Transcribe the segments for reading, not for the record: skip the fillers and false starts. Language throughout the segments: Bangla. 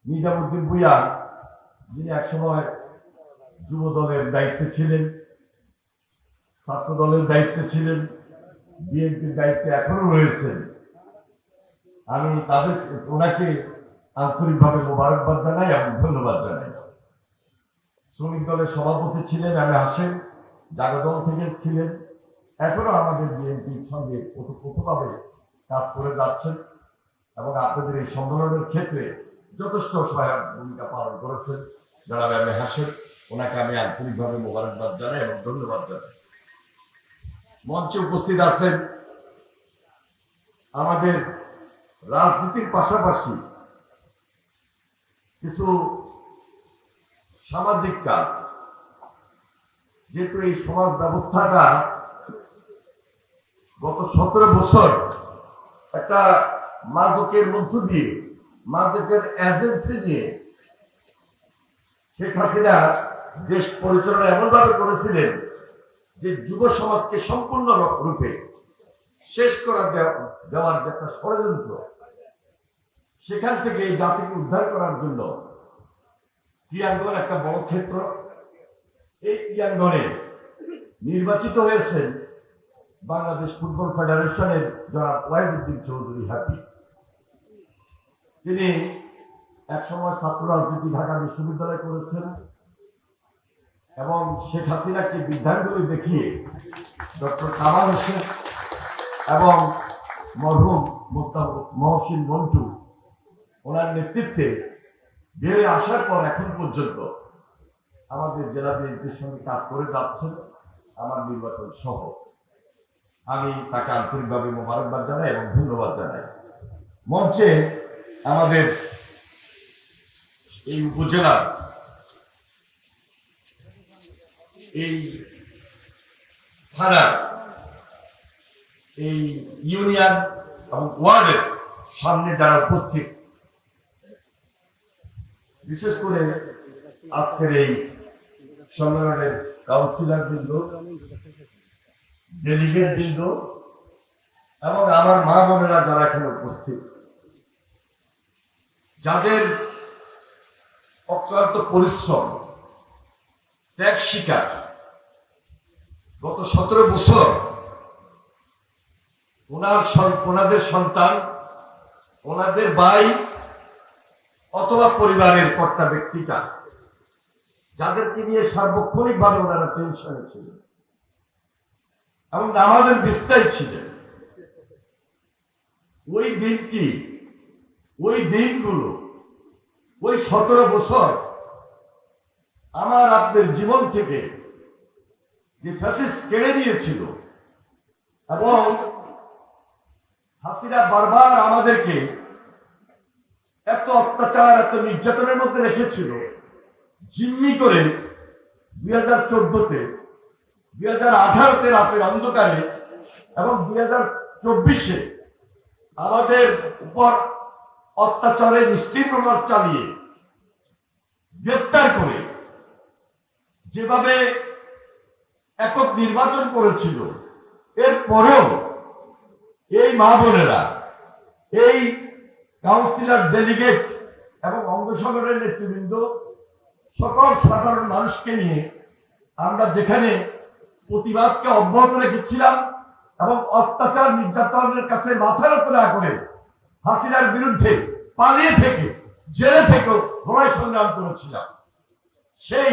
নিজামুদ্দিন ভূঁইয়া, যিনি একসময় যুব দলের দায়িত্বে ছিলেন, ছাত্র দলের দায়িত্বে ছিলেন, বিএনপির দায়িত্বে এখনো রয়েছেন। আমি ওনাকে আন্তরিকভাবে মোবারকবাদ জানাই এবং ধন্যবাদ জানাই। শ্রমিক দলের সভাপতি ছিলেন আমি হাসেম, জাগদল থেকে ছিলেন, এখনো আমাদের বিএনপির সঙ্গে ওতপ্রোতভাবে কাজ করে যাচ্ছেন এবং আপনাদের এই সম্মেলনের ক্ষেত্রে যথেষ্ট সহায়ক ভূমিকা পালন করেছেন। যারা আমি হাসেম, ওনাকে আমি আন্তরিকভাবে মোবারকবাদ জানাই এবং ধন্যবাদ জানাই। মঞ্চে উপস্থিত আছেন আমাদের রাজনীতির পাশাপাশি কিছু সামাজিক কাজ, যেহেতু এই সমাজ ব্যবস্থাটা গত 17 বছর একটা মাদকের মধ্য দিয়ে, মাদকের এজেন্সি দিয়ে শেখ হাসিনা দেশ পরিচালনা এমন ভাবে করেছিলেন যে যুব সমাজকে সম্পূর্ণ রূপে শেষ করা দেওয়ার যে একটা ষড়যন্ত্র, সেখান থেকে এই জাতিকে উদ্ধার করার জন্য ক্রিয়াঙ্গন একটা বড় ক্ষেত্র। এই ক্রিয়াঙ্গনে নির্বাচিত হয়েছেন বাংলাদেশ ফুটবল ফেডারেশনের জনাব ওয়াহিদুদ্দিন চৌধুরী হ্যাপি। তিনি একসময় ছাত্র রাজনীতি ঢাকা বিশ্ববিদ্যালয়ে করেছেন এবং শেখ হাসিনাকে বিধানগুলি দেখিয়ে ডক্টর কামাল হোসেন এবং মরহুম মহসিন মন্টু ওনার নেতৃত্বে বেড়ে আসার পর এখন পর্যন্ত আমাদের জেলা বিএনপির সঙ্গে কাজ করে যাচ্ছেন আমার নির্বাচন সহ। আমি তাকে আন্তরিকভাবে মোবারকবাদ জানাই এবং ধন্যবাদ জানাই। মঞ্চে আমাদের এই উপজেলার এই থানার এই ইউনিয়ন এবং ওয়ার্ডের সামনে যারা উপস্থিত, বিশেষ করে আজকের এই সম্মেলনের কাউন্সিলর বৃন্দ, ডেলিগেট বৃন্দ এবং আমার মা বোনেরা যারা এখানে উপস্থিত, যাদের অক্লান্ত পরিশ্রম, ত্যাগ স্বীকার, গত 17 বছর ওনাদের সন্তান, ওনাদের ভাই অথবা পরিবারের কর্তা ব্যক্তিটা, যাদেরকে নিয়ে সার্বক্ষণিক ভাবে ওনারা টেনশনে ছিলেন এবং নামাজের বিস্তায় ছিলেন, ওই দিনটি, ওই দিনগুলো, ওই 17 বছর আমার আপনার জীবন থেকে যে ফ্যাসিস্ট কেড়ে নিয়েছিল এবং হাসিনা বারবার আমাদেরকে এত অত্যাচার, এত নির্যাতনের মধ্যে রেখেছিল, জিম্মি করে 2014-তে, 2018-তে রাতের অন্ধকারে এবং 2024-এ আমাদের উপর অত্যাচারে নিষ্ঠুর চালিয়ে গ্রেপ্তার করে যেভাবে একক নির্বাচন করেছিল, এরপরেও এই মা বোনেরা, এই কাউন্সিলর, ডেলিগেট এবং অঙ্গ সংগঠনের নেতৃবৃন্দ, সকল সাধারণ মানুষকে নিয়ে আমরা যেখানে প্রতিবাদকে অব্যাহত রেখেছিলাম এবং অত্যাচার নির্যাতনের কাছে মাথা নত না করে হাসিনার বিরুদ্ধে পালিয়ে থেকে, জেলে থেকেও লড়াই সংগ্রাম করেছিলাম, সেই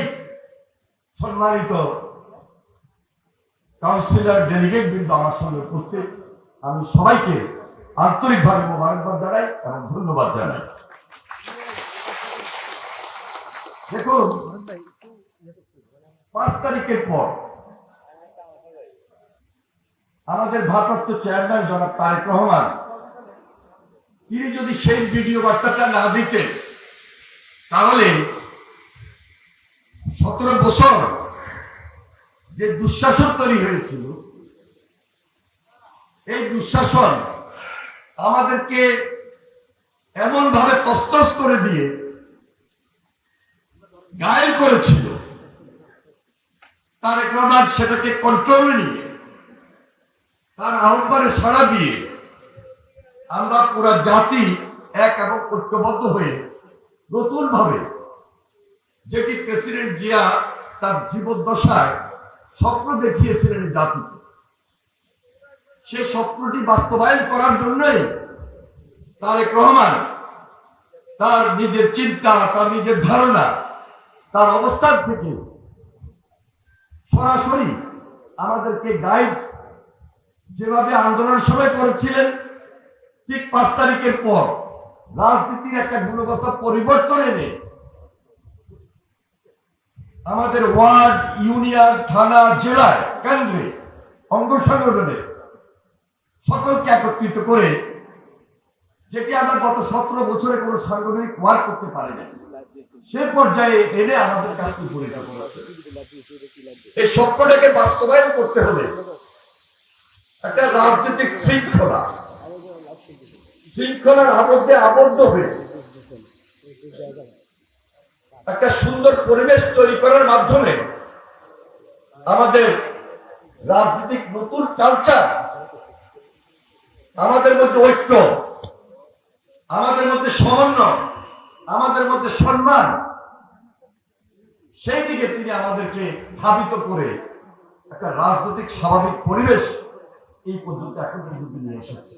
সম্মানিত কাউন্সিলর, ডেলিগেট বৃন্দ আমার সঙ্গে উপস্থিত, আমি সবাইকে আন্তরিকভাবে মোবারকবাদ জানাই এবং ধন্যবাদ জানাই। দেখুন, 5 তারিখের পর আমাদের ভারপ্রাপ্ত চেয়ারম্যান জনাব তারেক রহমান, তিনি যদি সেই ভিডিও বার্তাটা না দিতেন, তাহলে 17 বছর যে দুঃশাসন তৈরি হয়েছিল, এই দুঃশাসন আমাদেরকে এমন ভাবে তছনছ করে দিয়ে ঘায়েল করেছিল, তারেক রহমান সেটাকে কন্ট্রোলে নিয়ে তার আহ্বানে সাড়া দিয়ে আমরা পুরা জাতি এক এবং ঐক্যবদ্ধ হয়ে নতুন ভাবে, যেটি প্রেসিডেন্ট জিয়া তার জীবদ্দশায় স্বপ্ন দেখিয়েছিলেন এই জাতিকে, সেই স্বপ্নটি বাস্তবায়ন করার জন্যই তারেক রহমান তার নিজের চিন্তা, তার নিজের ধারণা, তার অবস্থান থেকে সরাসরি আমাদেরকে গাইড যেভাবে আন্দোলনের সময় করেছিলেন, ঠিক 5 তারিখের পর রাজনীতির একটা গুণগত পরিবর্তন এনে আমাদের ওয়ার্ড, ইউনিয়ন, থানা, জেলায়, কেন্দ্রে, অঙ্গ সংগঠনে সকলকে একত্রিত করে, যেটি আমরা গত 17 বছরে কোনো সাংগঠনিক ওয়ার্ক করতে পারি না, সে পর্যায়ে এনে আমাদের কাছে পরিণত করেছে। এই স্বপ্নটাকে বাস্তবায়ন করতে হলে একটা রাজনৈতিক শৃঙ্খলার আবদ্ধে আবদ্ধ হয়ে একটা সুন্দর পরিবেশ তৈরি করার মাধ্যমে আমাদের রাজনৈতিক নতুন কালচার, আমাদের মধ্যে ঐক্য, আমাদের মধ্যে সমন্বয়, আমাদের মধ্যে সম্মান, সেই দিকে তিনি আমাদেরকে ধাবিত করে একটা রাজনৈতিক স্বাভাবিক পরিবেশ এই পর্যন্ত এখন পর্যন্ত নিয়ে এসেছে।